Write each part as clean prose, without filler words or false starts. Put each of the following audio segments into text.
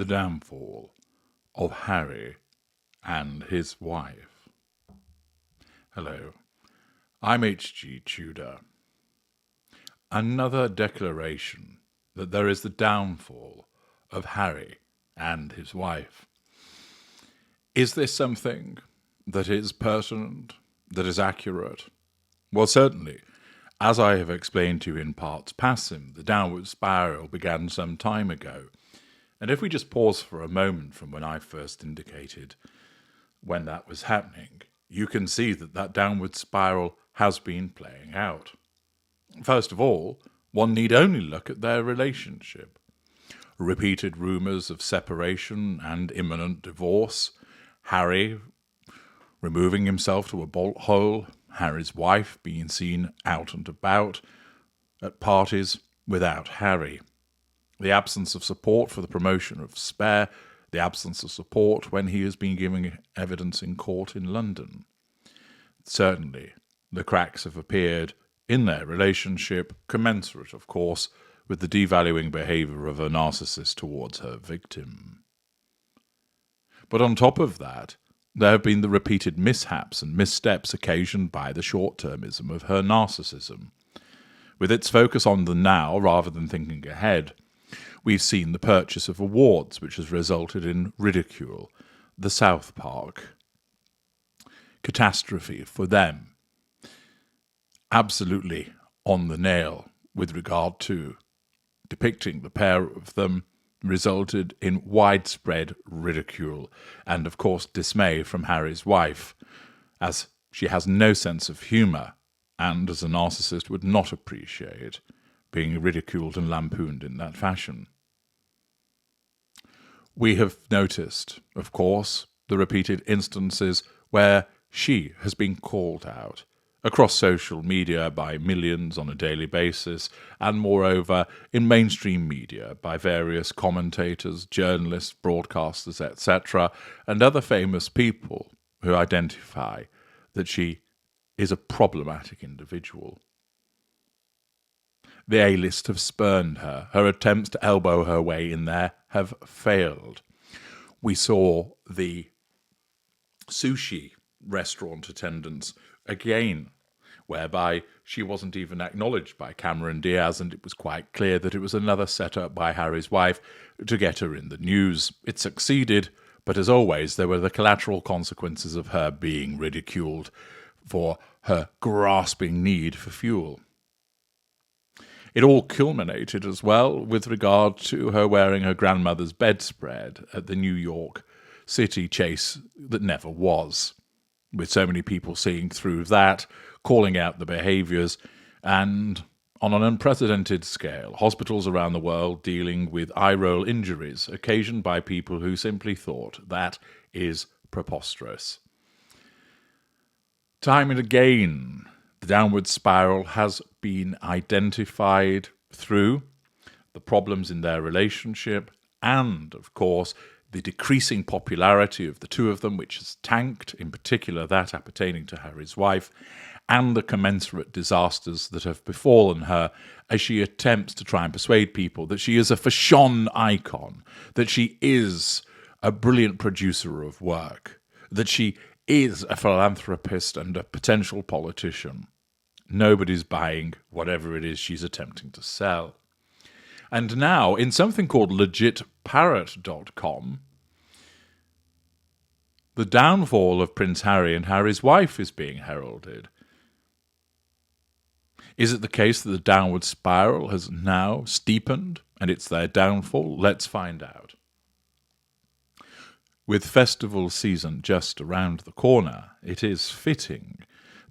the downfall of Harry and his wife. Hello, I'm HG Tudor. Another declaration that there is the downfall of Harry and his wife. Is this something that is pertinent, that is accurate? Well, certainly. As I have explained to you in parts past, the downward spiral began some time ago. And if we just pause for a moment from when I first indicated when that was happening, you can see that that downward spiral has been playing out. First of all, one need only look at their relationship. Repeated rumours of separation and imminent divorce, Harry removing himself to a bolt hole, Harry's wife being seen out and about at parties without Harry. The absence of support for the promotion of Spare, the absence of support when he has been giving evidence in court in London. Certainly, the cracks have appeared in their relationship, commensurate, of course, with the devaluing behaviour of a narcissist towards her victim. But on top of that, there have been the repeated mishaps and missteps occasioned by the short-termism of her narcissism. With its focus on the now rather than thinking ahead, we've seen the purchase of awards, which has resulted in ridicule, the South Park catastrophe for them. Absolutely on the nail with regard to depicting the pair of them resulted in widespread ridicule and, of course, dismay from Harry's wife, as she has no sense of humour and, as a narcissist, would not appreciate being ridiculed and lampooned in that fashion. We have noticed, of course, the repeated instances where she has been called out across social media by millions on a daily basis, and moreover in mainstream media by various commentators, journalists, broadcasters, etc., and other famous people who identify that she is a problematic individual. The A-list have spurned her. Her attempts to elbow her way in there have failed. We saw the sushi restaurant attendants again, whereby she wasn't even acknowledged by Cameron Diaz, and it was quite clear that it was another setup by Harry's wife to get her in the news. It succeeded, but as always, there were the collateral consequences of her being ridiculed for her grasping need for fuel. It all culminated as well with regard to her wearing her grandmother's bedspread at the New York City chase that never was, with so many people seeing through that, calling out the behaviours, and on an unprecedented scale, hospitals around the world dealing with eye-roll injuries occasioned by people who simply thought that is preposterous. Time and again, the downward spiral has been identified through the problems in their relationship and, of course, the decreasing popularity of the two of them, which has tanked, in particular that appertaining to Harry's wife, and the commensurate disasters that have befallen her as she attempts to try and persuade people that she is a fashion icon, that she is a brilliant producer of work, that she is a philanthropist and a potential politician. Nobody's buying whatever it is she's attempting to sell. And now, in something called legitparrot.com, the downfall of Prince Harry and Harry's wife is being heralded. Is it the case that the downward spiral has now steepened and it's their downfall? Let's find out. With festival season just around the corner, it is fitting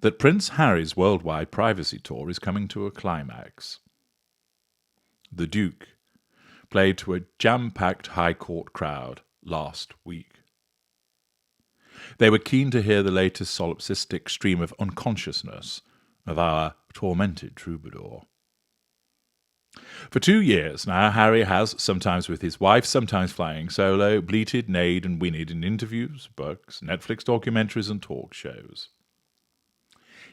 that Prince Harry's worldwide privacy tour is coming to a climax. The Duke played to a jam-packed High Court crowd last week. They were keen to hear the latest solipsistic stream of unconsciousness of our tormented troubadour. For 2 years now, Harry has, sometimes with his wife, sometimes flying solo, bleated, neighed and whinnied in interviews, books, Netflix documentaries and talk shows.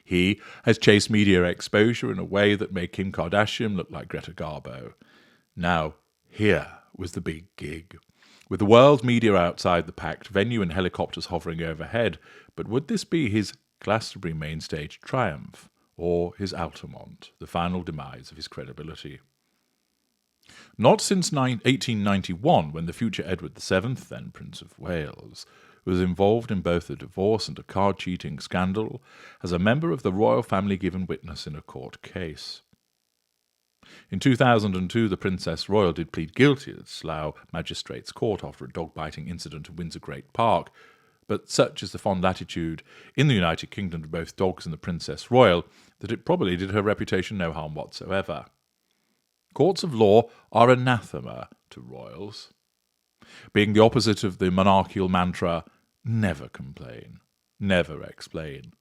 He has chased media exposure in a way that made Kim Kardashian look like Greta Garbo. Now, here was the big gig. with the world media outside the packed venue and helicopters hovering overhead. But would this be his Glastonbury main stage triumph, or his Altamont, the final demise of his credibility? Not since 1891, when the future Edward VII, then Prince of Wales, was involved in both a divorce and a card-cheating scandal, has a member of the royal family given witness in a court case. In 2002, the Princess Royal did plead guilty at Slough Magistrates' Court after a dog-biting incident at Windsor Great Park, but such is the fond attitude in the United Kingdom to both dogs and the Princess Royal that it probably did her reputation no harm whatsoever. Courts of law are anathema to royals, being the opposite of the monarchical mantra, never complain, never explain.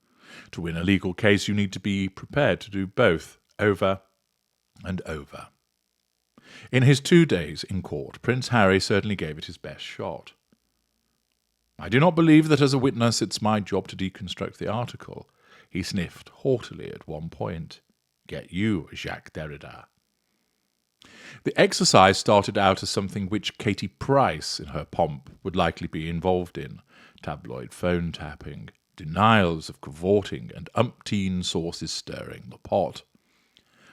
To win a legal case, you need to be prepared to do both, over and over. In his 2 days in court, Prince Harry certainly gave it his best shot. I do not believe that as a witness it's my job to deconstruct the article, he sniffed haughtily at one point. Get you, Jacques Derrida. The exercise started out as something which Katie Price, in her pomp, would likely be involved in: tabloid phone tapping, denials of cavorting, and umpteen sources stirring the pot.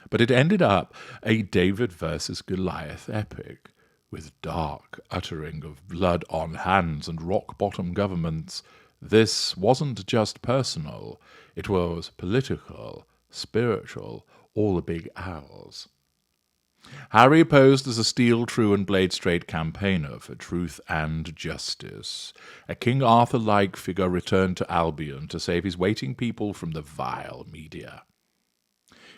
But it ended up a David versus Goliath epic, with dark uttering of blood on hands and rock-bottom governments. This wasn't just personal, it was political, spiritual, all the big owls. Harry posed as a steel true and blade straight campaigner for truth and justice. A King Arthur-like figure returned to Albion to save his waiting people from the vile media.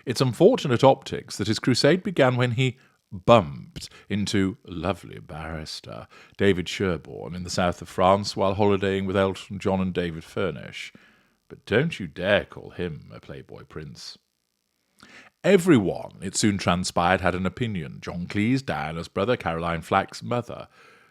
It's unfortunate optics that his crusade began when he bumped into lovely barrister David Sherborne in the south of France while holidaying with Elton John and David Furnish. But don't you dare call him a playboy prince. Everyone, it soon transpired, had an opinion. John Cleese, Diana's brother, Caroline Flack's mother.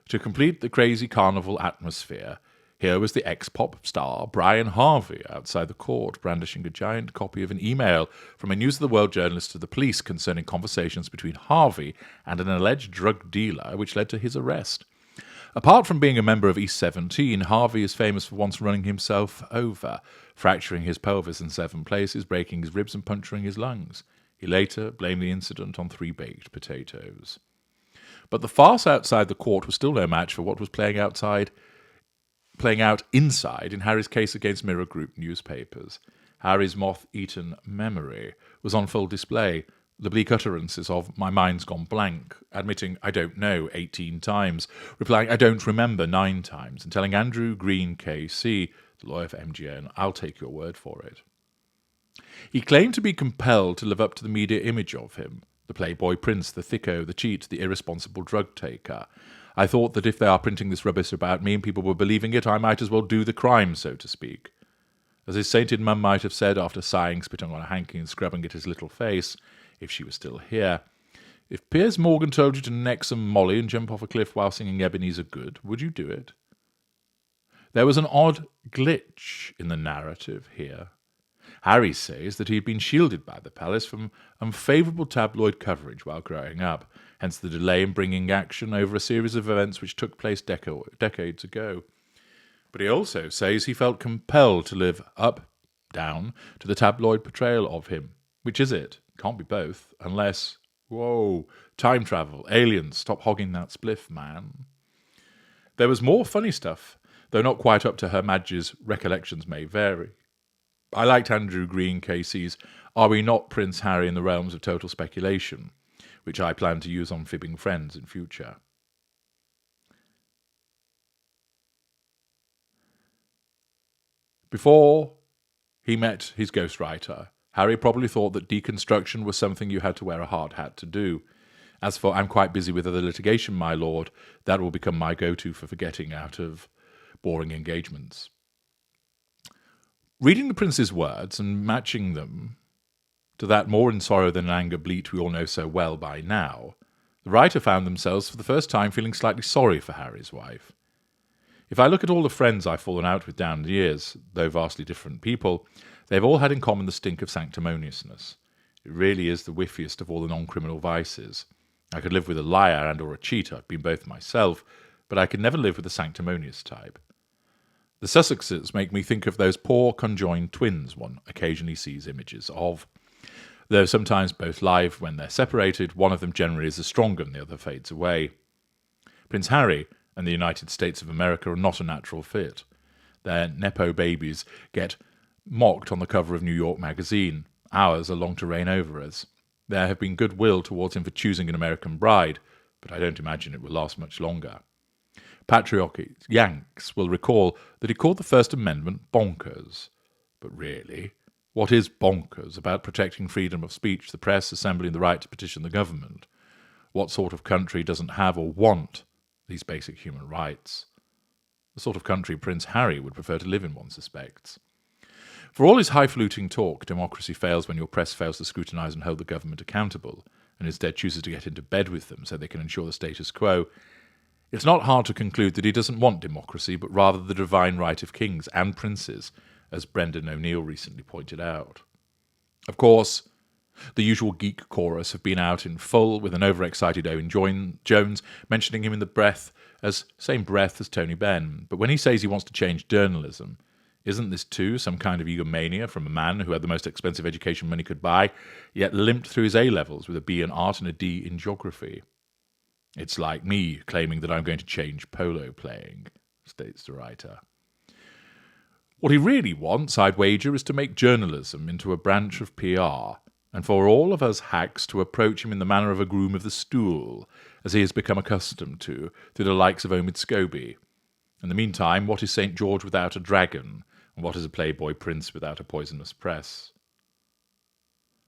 To complete the crazy carnival atmosphere, here was the ex-pop star Brian Harvey outside the court, brandishing a giant copy of an email from a News of the World journalist to the police concerning conversations between Harvey and an alleged drug dealer, which led to his arrest. Apart from being a member of East 17, Harvey is famous for once running himself over, fracturing his pelvis in 7 places, breaking his ribs and puncturing his lungs. He later blamed the incident on 3 baked potatoes. But the farce outside the court was still no match for what was playing out inside in Harry's case against Mirror Group newspapers. Harry's moth-eaten memory was on full display. The bleak utterances of "my mind's gone blank," admitting "I don't know" 18 times, replying "I don't remember" 9 times, and telling Andrew Green KC, the lawyer for MGN, "I'll take your word for it." He claimed to be compelled to live up to the media image of him, the playboy prince, the thicko, the cheat, the irresponsible drug taker. I thought that if they are printing this rubbish about me and people were believing it, I might as well do the crime, so to speak. As his sainted mum might have said after sighing, spitting on a hanky and scrubbing at his little face, if she was still here, if Piers Morgan told you to neck some Molly and jump off a cliff while singing Ebenezer Good, would you do it? There was an odd glitch in the narrative here. Harry says that he had been shielded by the palace from unfavourable tabloid coverage while growing up, hence the delay in bringing action over a series of events which took place decades ago. But he also says he felt compelled to live up, down, to the tabloid portrayal of him. Which is it? Can't be both, unless... Whoa, time travel, aliens, stop hogging that spliff, man. There was more funny stuff, though not quite up to Her Madge's recollections may vary. I liked Andrew Green KC's "Are We Not Prince Harry in the Realms of Total Speculation?", which I plan to use on Fibbing Friends in future. Before he met his ghostwriter, Harry probably thought that deconstruction was something you had to wear a hard hat to do. As for "I'm quite busy with other litigation, my lord," that will become my go-to for forgetting out of boring engagements. Reading the prince's words and matching them to that more in sorrow than in anger bleat we all know so well by now, the writer found themselves for the first time feeling slightly sorry for Harry's wife. If I look at all the friends I've fallen out with down the years, though vastly different people, they've all had in common the stink of sanctimoniousness. It really is the whiffiest of all the non-criminal vices. I could live with a liar and or a cheat. I've been both myself, but I could never live with the sanctimonious type. The Sussexes make me think of those poor conjoined twins one occasionally sees images of. Though sometimes both live when they're separated, one of them generally is the stronger and the other fades away. Prince Harry and the United States of America are not a natural fit. Their nepo babies get mocked on the cover of New York Magazine. Ours are long to reign over us. There have been goodwill towards him for choosing an American bride, but I don't imagine it will last much longer. Patriotic Yanks will recall that he called the First Amendment bonkers. But really, what is bonkers about protecting freedom of speech, the press, assembly, and the right to petition the government? What sort of country doesn't have or want these basic human rights? The sort of country Prince Harry would prefer to live in, one suspects. For all his highfalutin talk, democracy fails when your press fails to scrutinise and hold the government accountable, and instead chooses to get into bed with them so they can ensure the status quo. It's not hard to conclude that he doesn't want democracy, but rather the divine right of kings and princes, as Brendan O'Neill recently pointed out. Of course, the usual geek chorus have been out in full, with an overexcited Owen Jones mentioning him in the same breath as Tony Benn. But when he says he wants to change journalism, isn't this too some kind of egomania from a man who had the most expensive education money could buy, yet limped through his A-levels with a B in art and a D in geography? It's like me claiming that I'm going to change polo playing, states the writer. What he really wants, I'd wager, is to make journalism into a branch of PR, and for all of us hacks to approach him in the manner of a groom of the stool, as he has become accustomed to, through the likes of Omid Scobie. In the meantime, what is St. George without a dragon, and what is a playboy prince without a poisonous press?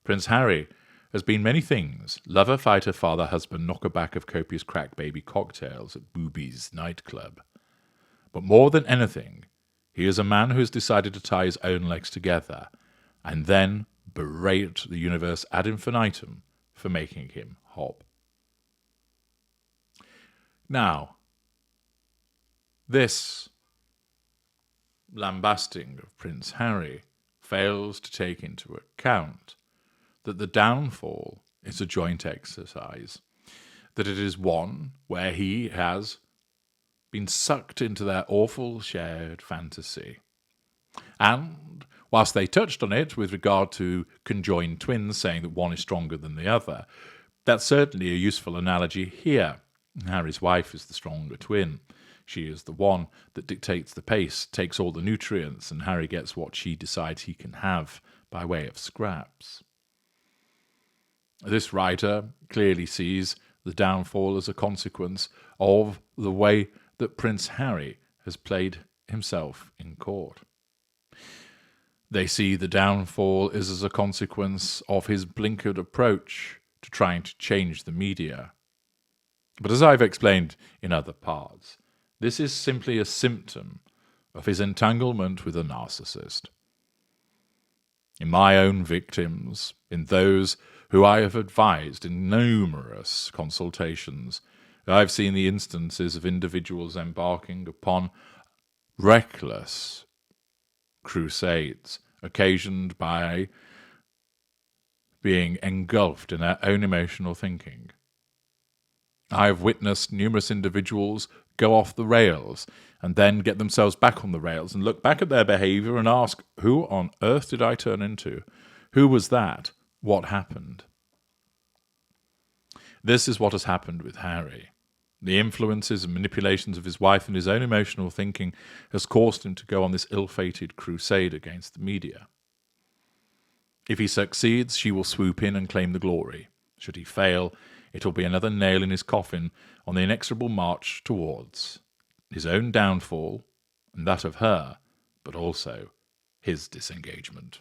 Prince Harry has been many things: lover, fighter, father, husband, knockerback of copious crack baby cocktails at Booby's nightclub. But more than anything, he is a man who has decided to tie his own legs together, and then berate the universe ad infinitum for making him hop. Now, this lambasting of Prince Harry fails to take into account that the downfall is a joint exercise, that it is one where he has been sucked into their awful shared fantasy. And whilst they touched on it with regard to conjoined twins, saying that one is stronger than the other, that's certainly a useful analogy here. Harry's wife is the stronger twin. She is the one that dictates the pace, takes all the nutrients, and Harry gets what she decides he can have by way of scraps. This writer clearly sees the downfall as a consequence of the way that Prince Harry has played himself in court. They see the downfall as a consequence of his blinkered approach to trying to change the media. But as I've explained in other parts, this is simply a symptom of his entanglement with a narcissist. In my own victims, in those who I have advised in numerous consultations, I've seen the instances of individuals embarking upon reckless crusades occasioned by being engulfed in their own emotional thinking. I have witnessed numerous individuals go off the rails and then get themselves back on the rails and look back at their behaviour and ask, who on earth did I turn into? Who was that? What happened? This is what has happened with Harry. The influences and manipulations of his wife and his own emotional thinking has caused him to go on this ill-fated crusade against the media. If he succeeds, she will swoop in and claim the glory. Should he fail, it will be another nail in his coffin on the inexorable march towards his own downfall and that of her, but also his disengagement.